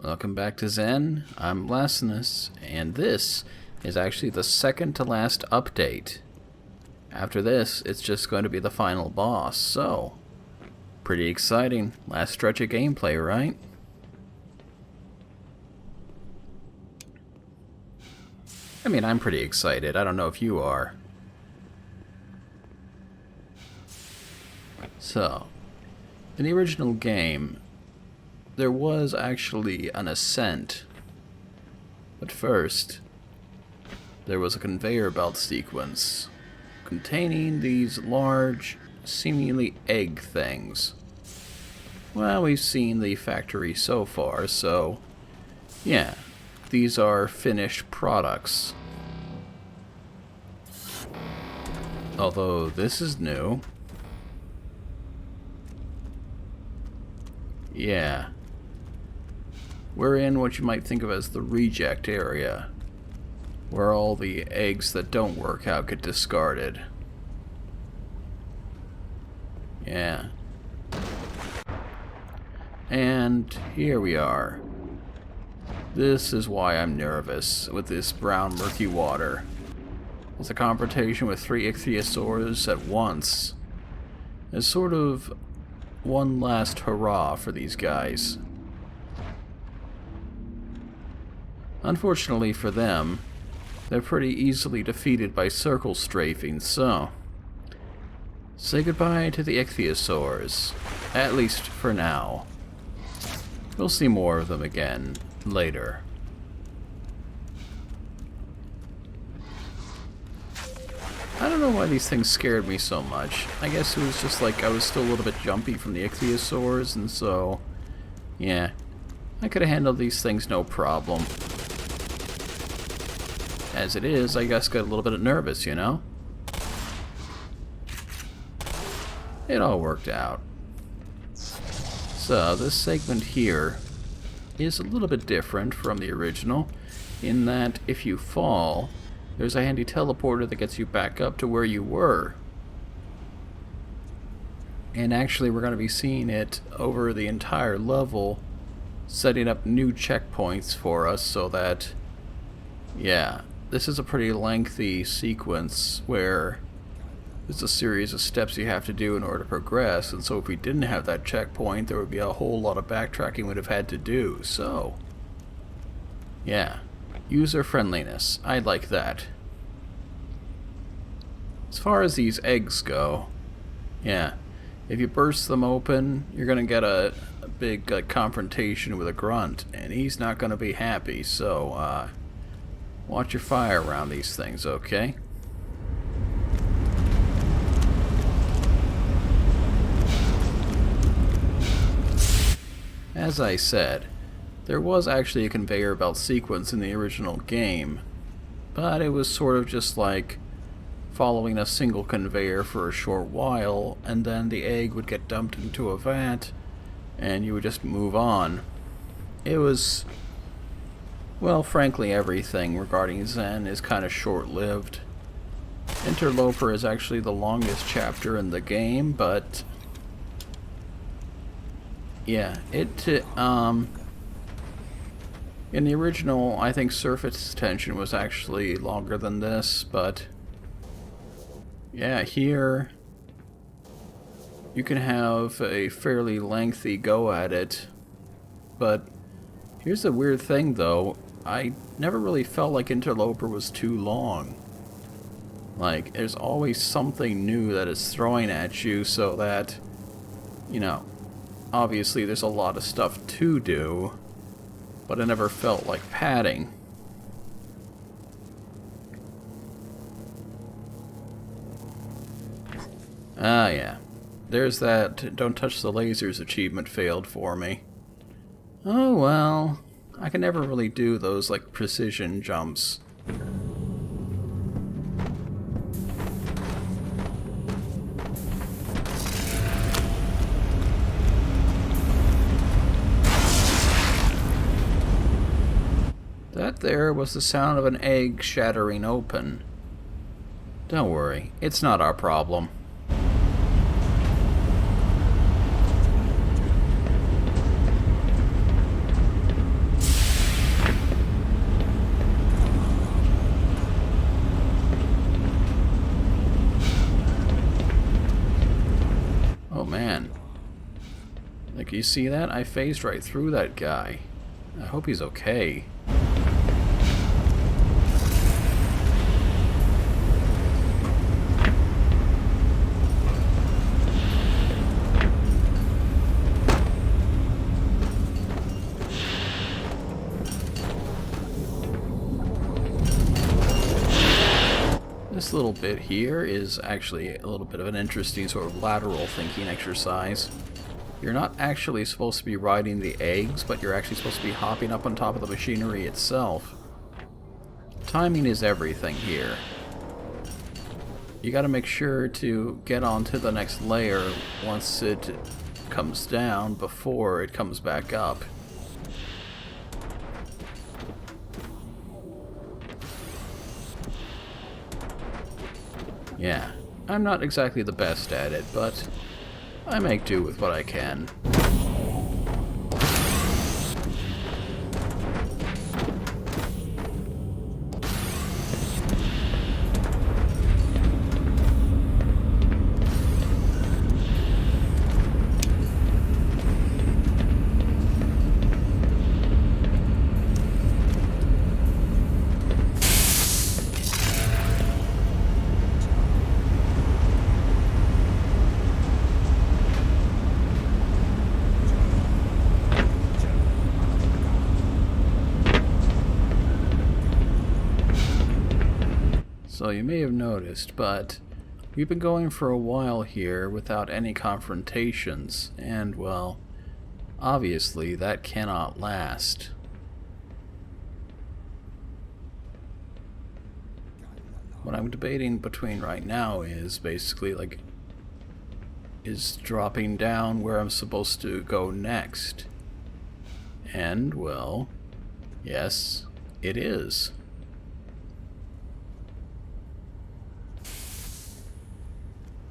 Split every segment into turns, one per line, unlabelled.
Welcome back to Zen. I'm Lassinus, and this is actually the second to last update. After this, it's just going to be the final boss, so pretty exciting. Last stretch of gameplay, right? I mean, I'm pretty excited. I don't know if you are. So, in the original game, there was actually an ascent. But first, there was a conveyor belt sequence containing these large, seemingly egg things. Well, we've seen the factory so far, so yeah, these are finished products. Although this is new. Yeah. We're in what you might think of as the reject area, where all the eggs that don't work out get discarded. Yeah. And here we are. This is why I'm nervous with this brown murky water. It's a confrontation with 3 ichthyosaurs at once. It's sort of one last hurrah for these guys. Unfortunately for them, they're pretty easily defeated by circle strafing, so say goodbye to the ichthyosaurs, at least for now. We'll see more of them again later. I don't know why these things scared me so much. I guess it was just like I was still a little bit jumpy from the ichthyosaurs, and so yeah, I could have handled these things no problem. As it is, I guess got a little bit nervous, you know? It all worked out. So, this segment here is a little bit different from the original, in that if you fall, there's a handy teleporter that gets you back up to where you were. And actually, we're going to be seeing it over the entire level, setting up new checkpoints for us so that, yeah, this is a pretty lengthy sequence where there's a series of steps you have to do in order to progress, and so if we didn't have that checkpoint, there would be a whole lot of backtracking we'd have had to do, so yeah, user friendliness, I like that. As far as these eggs go, yeah, if you burst them open, you're gonna get a big confrontation with a grunt, and he's not gonna be happy, so watch your fire around these things, okay? As I said, there was actually a conveyor belt sequence in the original game, but it was sort of just like following a single conveyor for a short while, and then the egg would get dumped into a vat, and you would just move on. It was, well, frankly, everything regarding Zen is kind of short-lived. Interloper is actually the longest chapter in the game, but yeah, in the original, I think surface tension was actually longer than this, but yeah, here you can have a fairly lengthy go at it, but here's the weird thing though, I never really felt like Interloper was too long. Like, there's always something new that it's throwing at you, so that, you know, obviously there's a lot of stuff to do, but it never felt like padding. Ah, yeah. There's that don't touch the lasers achievement failed for me. Oh well, I can never really do those, like, precision jumps. That there was the sound of an egg shattering open. Don't worry, it's not our problem. see that? I phased right through that guy. I hope he's okay. This little bit here is actually a little bit of an interesting sort of lateral thinking exercise. You're not actually supposed to be riding the eggs, but you're actually supposed to be hopping up on top of the machinery itself. Timing is everything here. You gotta make sure to get onto the next layer once it comes down before it comes back up. Yeah, I'm not exactly the best at it, but I make do with what I can. So you may have noticed, but we've been going for a while here without any confrontations, and, well, obviously that cannot last. What I'm debating between right now is basically, like, is dropping down where I'm supposed to go next. And, well, yes, it is.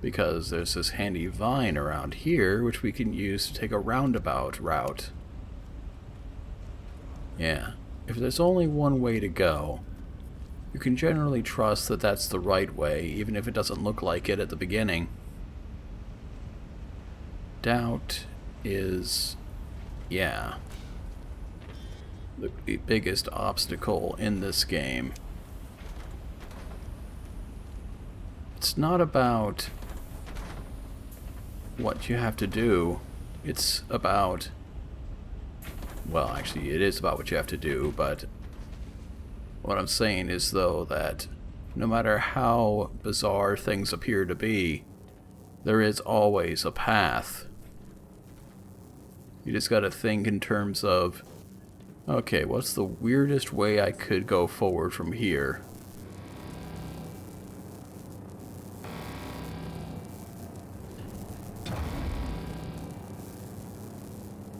Because there's this handy vine around here which we can use to take a roundabout route. Yeah, if there's only one way to go, you can generally trust that that's the right way, even if it doesn't look like it at the beginning. Doubt is, yeah, the biggest obstacle in this game. It's not about what you have to do, it's about, well, actually it is about what you have to do, but what I'm saying is, though, that no matter how bizarre things appear to be, there is always a path. You just gotta think in terms of, okay, what's the weirdest way I could go forward from here?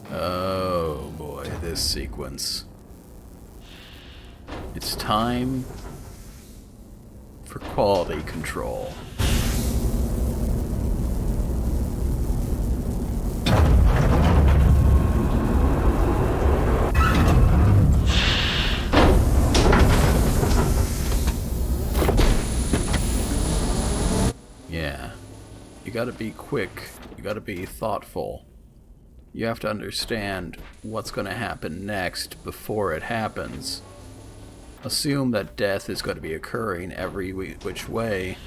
Oh boy, this sequence. It's time for quality control. Yeah, you gotta be quick, you gotta be thoughtful. You have to understand what's going to happen next before it happens. Assume that death is going to be occurring every which way,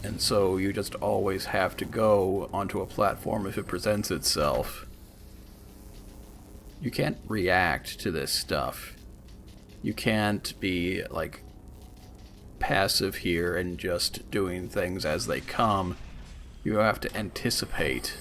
and so you just always have to go onto a platform if it presents itself. You can't react to this stuff. You can't be, like, passive here and just doing things as they come. You have to anticipate.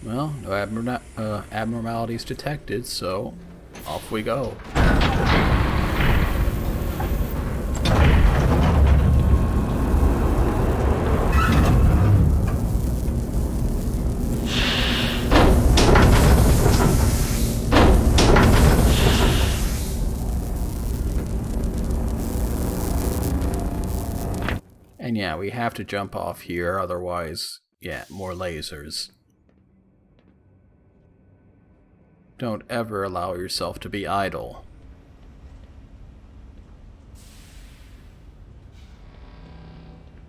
Well, no abnormalities detected, so off we go. And yeah, we have to jump off here, otherwise, yeah, more lasers. Don't ever allow yourself to be idle.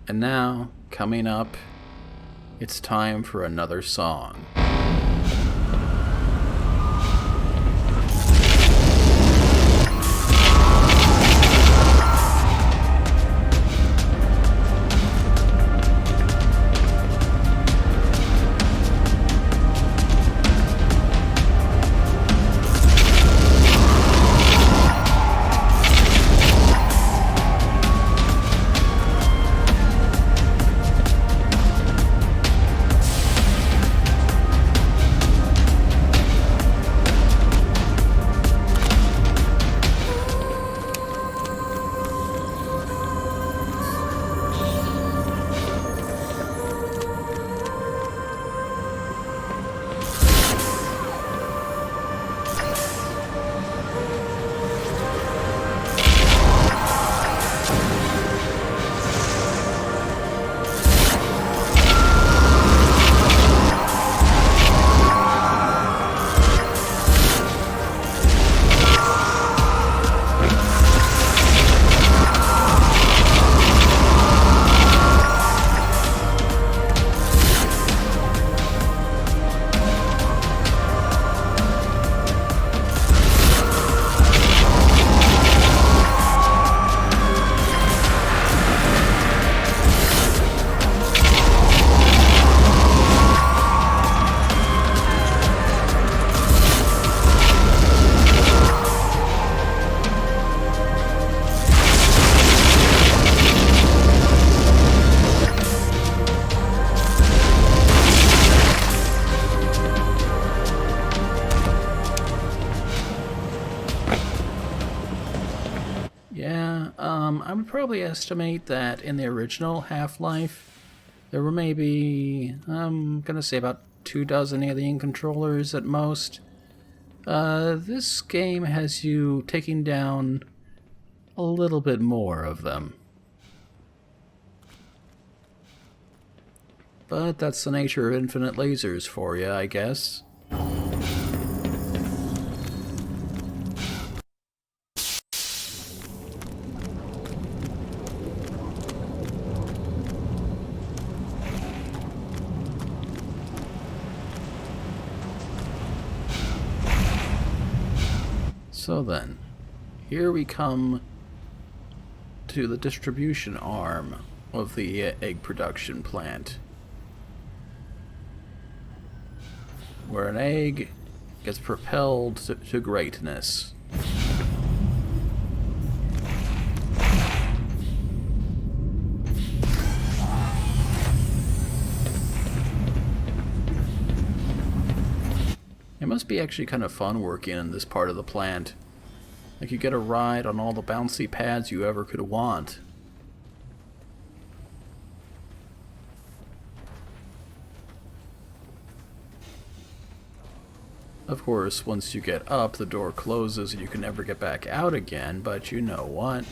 And now, coming up, it's time for another song. I would probably estimate that in the original Half-Life, there were maybe, I'm gonna say about 24 alien controllers at most. This game has you taking down a little bit more of them. But that's the nature of infinite lasers for you, I guess. So then, here we come to the distribution arm of the egg production plant, where an egg gets propelled to greatness. It must be actually kind of fun working in this part of the plant. Like, you get a ride on all the bouncy pads you ever could want. Of course, once you get up, the door closes and you can never get back out again, but you know what?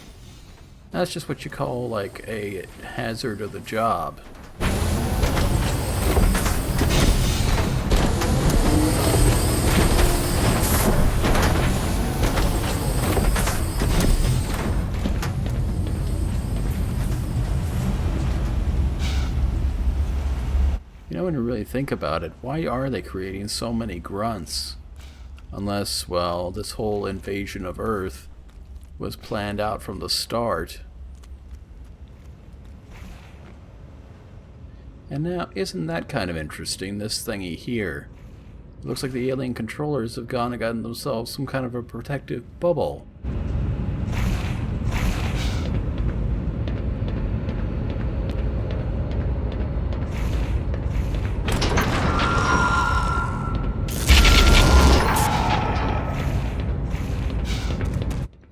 That's just what you call, like, a hazard of the job. You know, when you really think about it, why are they creating so many grunts? Unless, well, this whole invasion of Earth was planned out from the start. And now, isn't that kind of interesting, this thingy here? It looks like the alien controllers have gone and gotten themselves some kind of a protective bubble.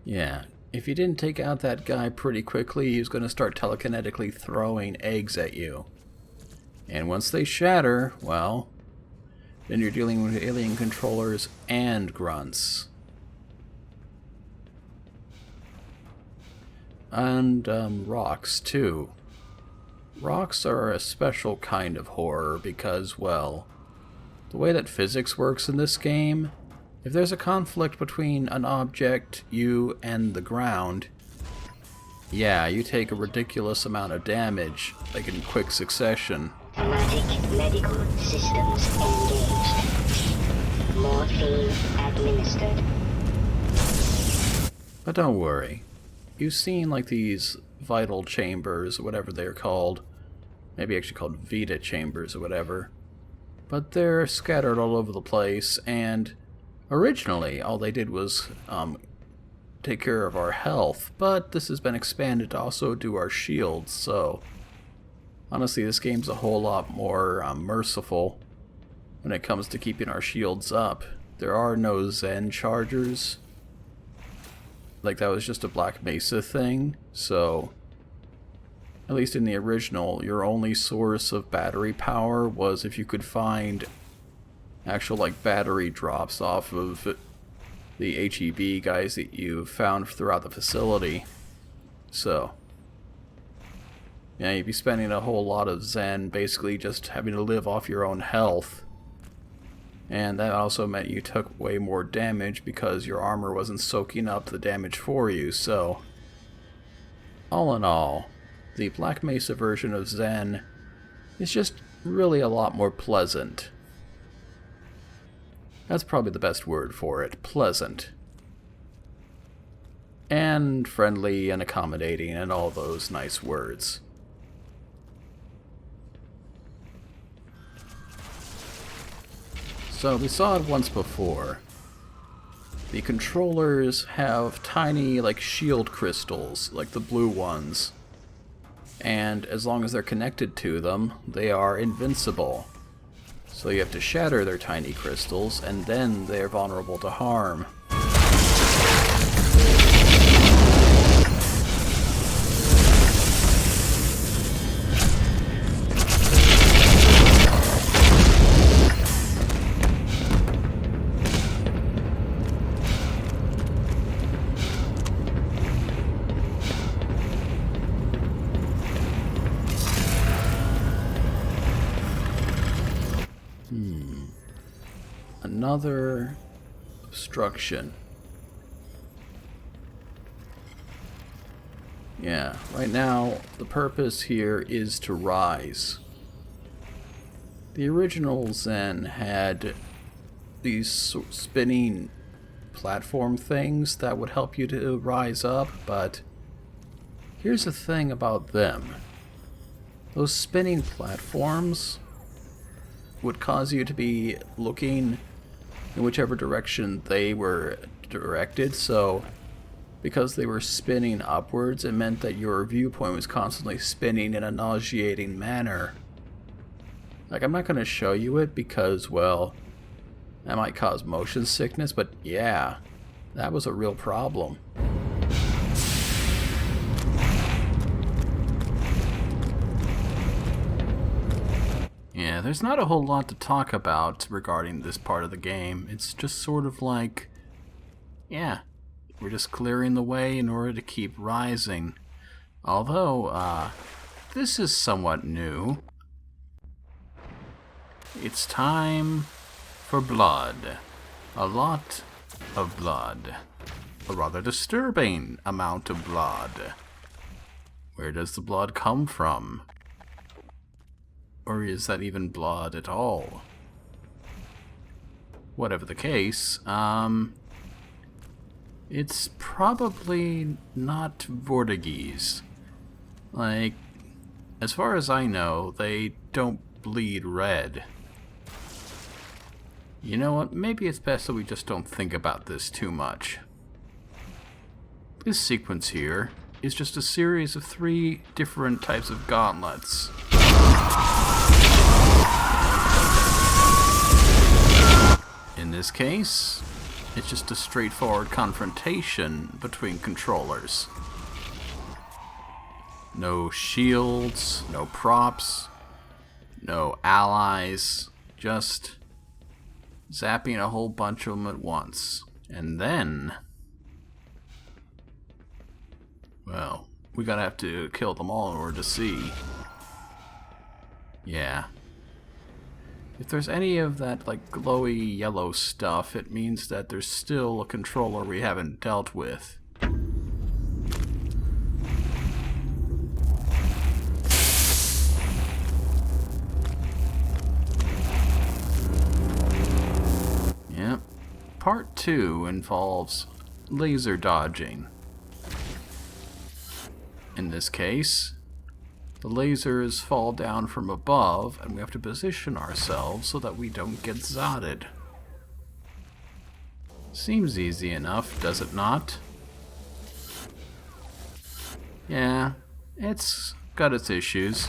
Yeah, if you didn't take out that guy pretty quickly, he was going to start telekinetically throwing eggs at you. And once they shatter, well, then you're dealing with alien controllers and grunts. And rocks, too. Rocks are a special kind of horror because, well, the way that physics works in this game, if there's a conflict between an object, you, and the ground, yeah, you take a ridiculous amount of damage, like in quick succession.
Thematic medical systems engaged. Morphine administered.
But don't worry. You've seen like these vital chambers, or whatever they're called. Maybe actually called Vita chambers or whatever. But they're scattered all over the place, and originally all they did was take care of our health, but this has been expanded to also do our shields, so honestly this game's a whole lot more merciful when it comes to keeping our shields up. There are no Zen chargers. Like, that was just a Black Mesa thing, so at least in the original, your only source of battery power was if you could find actual, like, battery drops off of the HEB guys that you found throughout the facility. So, yeah, you'd be spending a whole lot of Zen basically just having to live off your own health. And that also meant you took way more damage because your armor wasn't soaking up the damage for you, so all in all, the Black Mesa version of Zen is just really a lot more pleasant. That's probably the best word for it, pleasant. And friendly and accommodating and all those nice words. So we saw it once before. The controllers have tiny, like, shield crystals, like the blue ones. And as long as they're connected to them, they are invincible. So you have to shatter their tiny crystals, and then they're vulnerable to harm. Another obstruction. Yeah, right now the purpose here is to rise. The original Zen had these spinning platform things that would help you to rise up, but here's the thing about them. Those spinning platforms would cause you to be looking in whichever direction they were directed, so because they were spinning upwards, it meant that your viewpoint was constantly spinning in a nauseating manner. Like, I'm not going to show you it because, well, that might cause motion sickness, but yeah, that was a real problem. Yeah, there's not a whole lot to talk about regarding this part of the game. It's just sort of like, yeah, we're just clearing the way in order to keep rising. Although, this is somewhat new. It's time for blood. A lot of blood. A rather disturbing amount of blood. Where does the blood come from? Or is that even blood at all? Whatever the case, it's probably not Vortiges. Like, as far as I know, they don't bleed red. You know what? Maybe it's best that we just don't think about this too much. This sequence here is just a series of 3 different types of gauntlets. In this case, it's just a straightforward confrontation between controllers. No shields, no props, no allies, just zapping a whole bunch of them at once. And then, well, we gotta have to kill them all in order to see. Yeah. If there's any of that, like, glowy yellow stuff, it means that there's still a controller we haven't dealt with. Yep. Part 2 involves laser dodging. In this case, the lasers fall down from above, and we have to position ourselves so that we don't get zotted. Seems easy enough, does it not? Yeah, it's got its issues.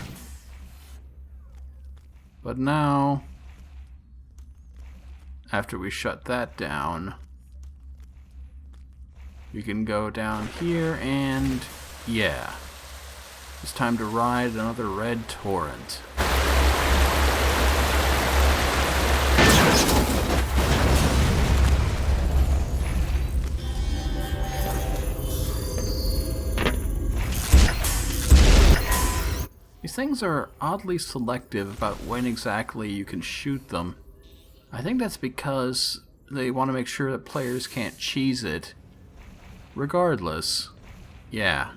But now, after we shut that down, we can go down here and, yeah. It's time to ride another red torrent. These things are oddly selective about when exactly you can shoot them. I think that's because they want to make sure that players can't cheese it. Regardless, yeah.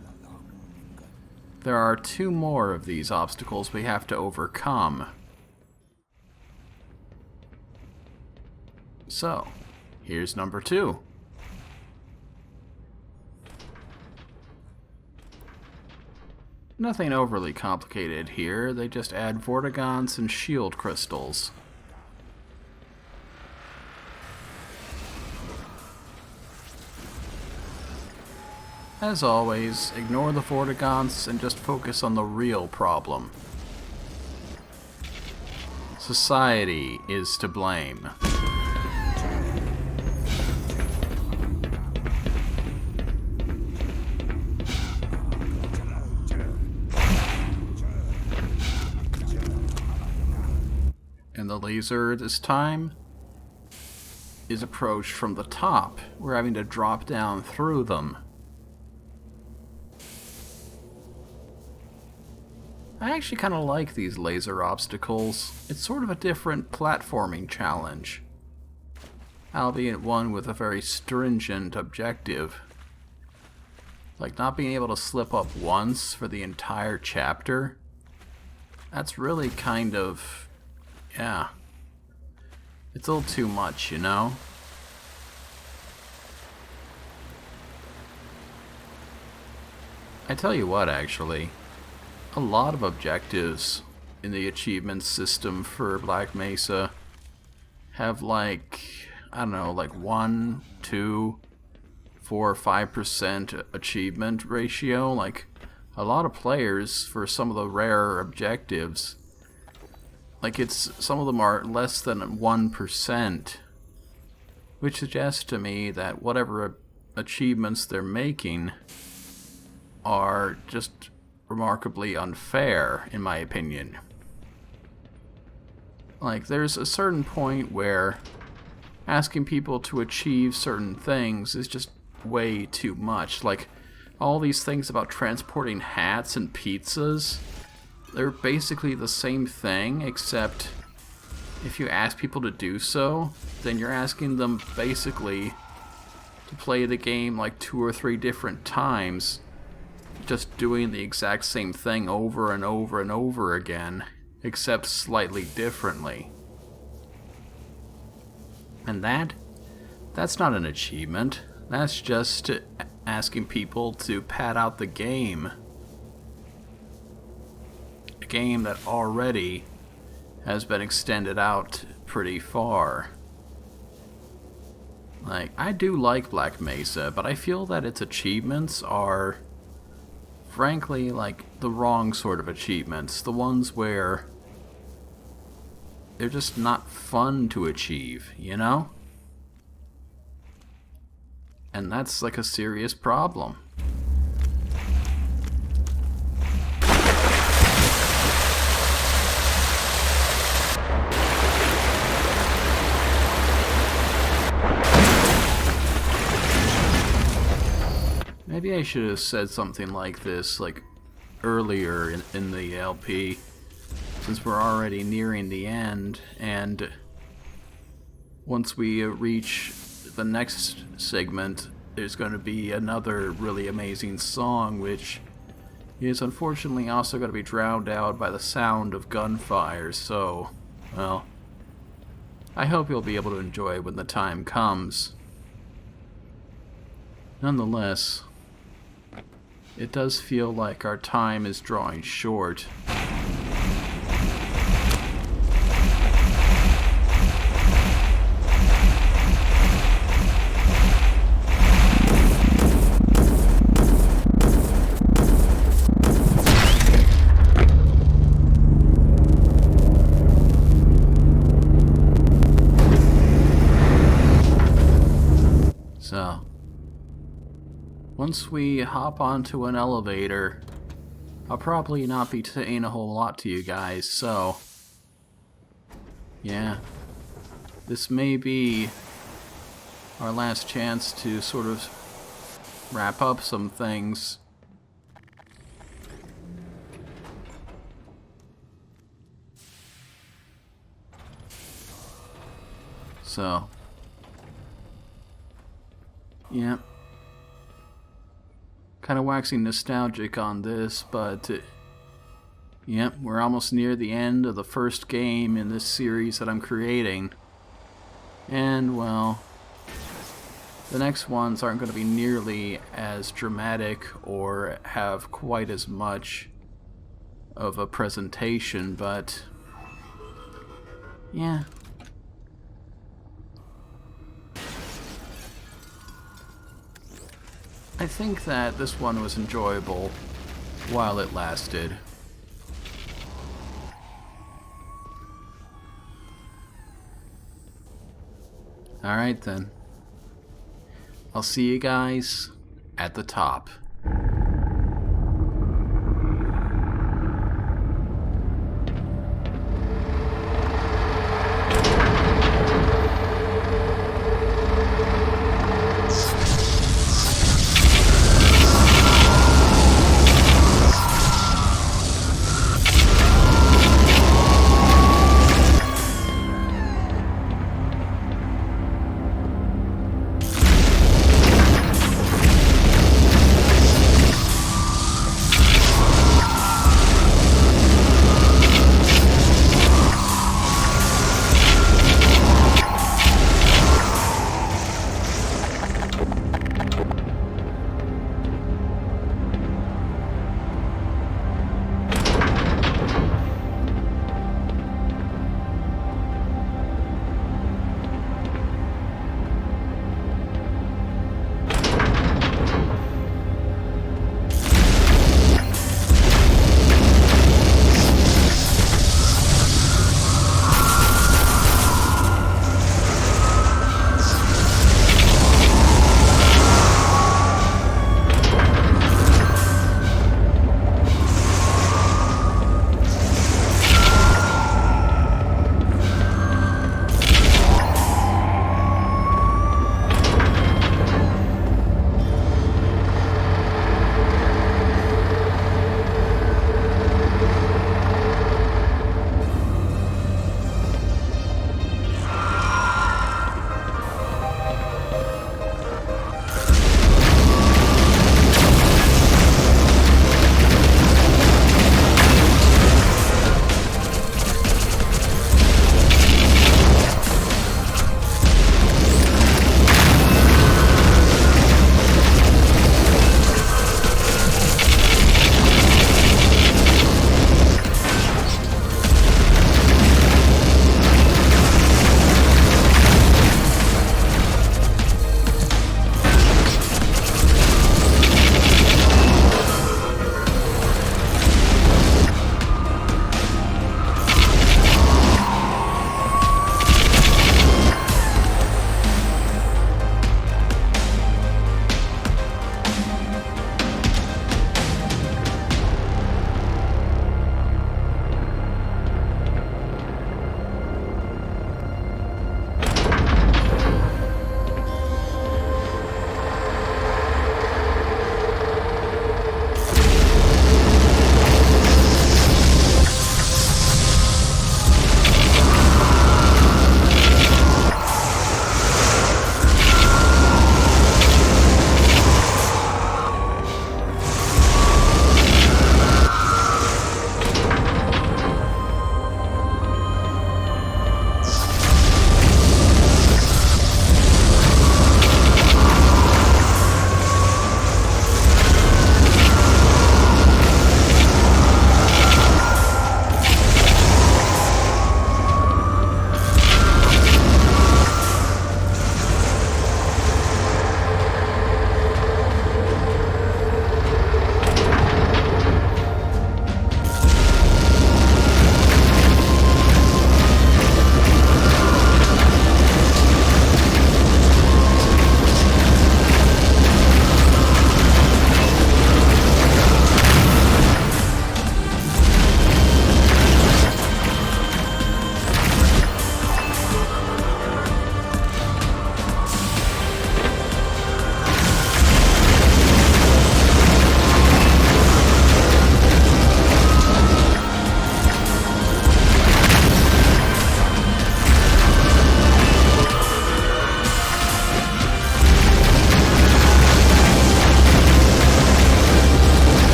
There are 2 more of these obstacles we have to overcome. So, here's number 2. Nothing overly complicated here, they just add vortigons and shield crystals. As always, ignore the vortigons and just focus on the real problem. Society is to blame. And the laser this time is approached from the top. We're having to drop down through them. I actually kind of like these laser obstacles. It's sort of a different platforming challenge, albeit one with a very stringent objective. Like not being able to slip up once for the entire chapter. That's really kind of, yeah, it's a little too much, you know? I tell you what, actually. A lot of objectives in the achievement system for Black Mesa have like, I don't know, like 1, 2, 4, 5% achievement ratio. Like a lot of players for some of the rarer objectives, like some of them are less than 1%, which suggests to me that whatever achievements they're making are just remarkably unfair, in my opinion. Like, there's a certain point where asking people to achieve certain things is just way too much. Like, all these things about transporting hats and pizzas, they're basically the same thing, except if you ask people to do so, then you're asking them basically to play the game like 2 or 3 different times, just doing the exact same thing over and over and over again, except slightly differently. And that's not an achievement. That's just asking people to pad out the game. A game that already has been extended out pretty far. Like, I do like Black Mesa, but I feel that its achievements are frankly, like, the wrong sort of achievements. The ones where they're just not fun to achieve, you know? And that's, like, a serious problem. Maybe I should have said something like this, like, earlier in the LP. since we're already nearing the end, and once we reach the next segment, there's going to be another really amazing song, which is unfortunately also going to be drowned out by the sound of gunfire, so, well, I hope you'll be able to enjoy it when the time comes. Nonetheless, it does feel like our time is drawing short. So, once we hop onto an elevator, I'll probably not be saying a whole lot to you guys, so yeah, this may be our last chance to sort of wrap up some things. So, yeah. Kind of waxing nostalgic on this, but yep, we're almost near the end of the first game in this series that I'm creating. And, well, the next ones aren't going to be nearly as dramatic or have quite as much of a presentation, but yeah. I think that this one was enjoyable while it lasted. Alright then. I'll see you guys at the top.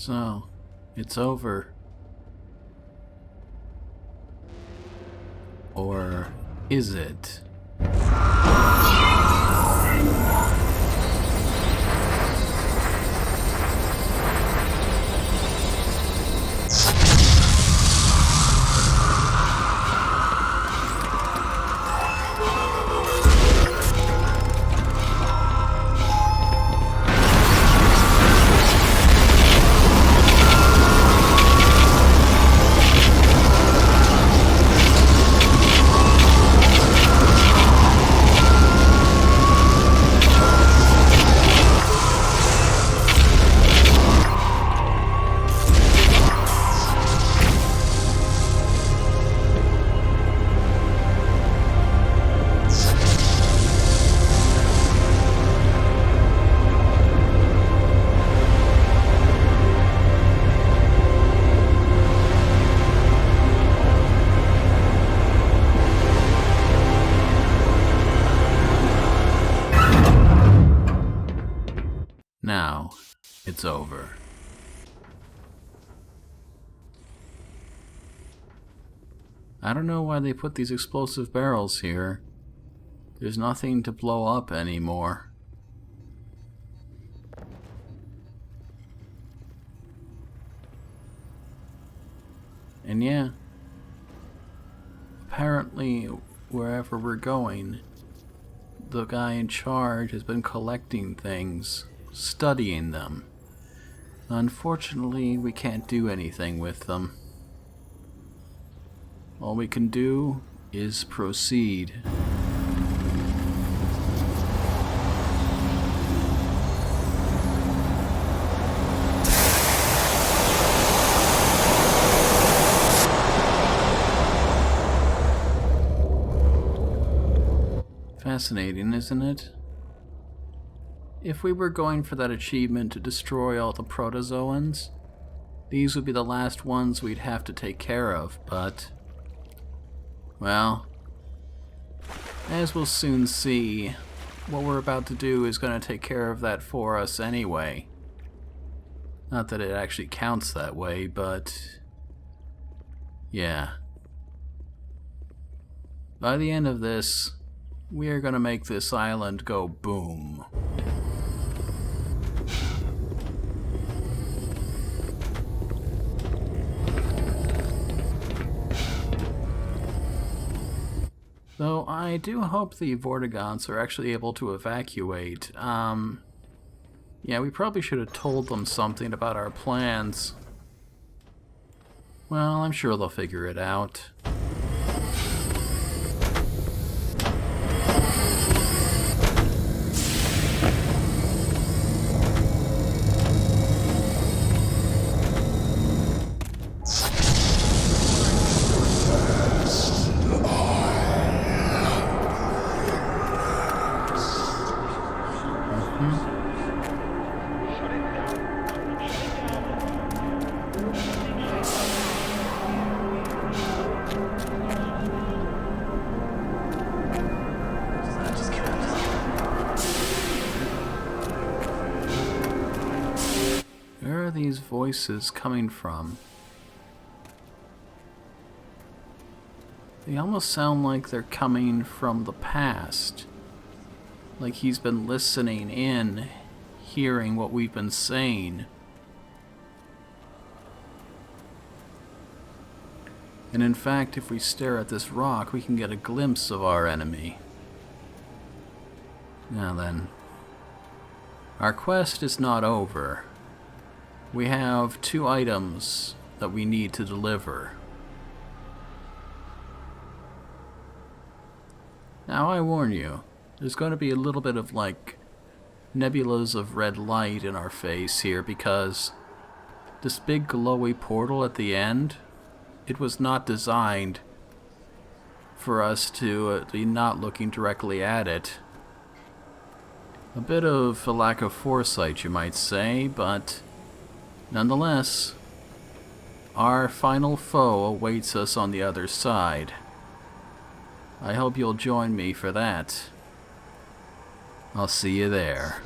So, it's over. Or is it? Now, it's over. I don't know why they put these explosive barrels here. There's nothing to blow up anymore. And yeah, apparently wherever we're going, the guy in charge has been collecting things, studying them. Unfortunately, we can't do anything with them. All we can do is proceed. Fascinating, isn't it? If we were going for that achievement to destroy all the protozoans, these would be the last ones we'd have to take care of, but... well, as we'll soon see, what we're about to do is going to take care of that for us anyway. Not that it actually counts that way, but... yeah. By the end of this, we are going to make this island go boom. Though I do hope the Vortigaunts are actually able to evacuate. Yeah, we probably should have told them something about our plans. Well, I'm sure they'll figure it out. Where are these voices coming from? They almost sound like they're coming from the past. Like he's been listening in, hearing what we've been saying. And in fact, if we stare at this rock, we can get a glimpse of our enemy. Now then, our quest is not over. We have 2 items that we need to deliver. Now I warn you, there's going to be a little bit of like nebulas of red light in our face here because this big glowy portal at the end, it was not designed for us to be not looking directly at it. A bit of a lack of foresight, you might say, but nonetheless, our final foe awaits us on the other side. I hope you'll join me for that. I'll see you there.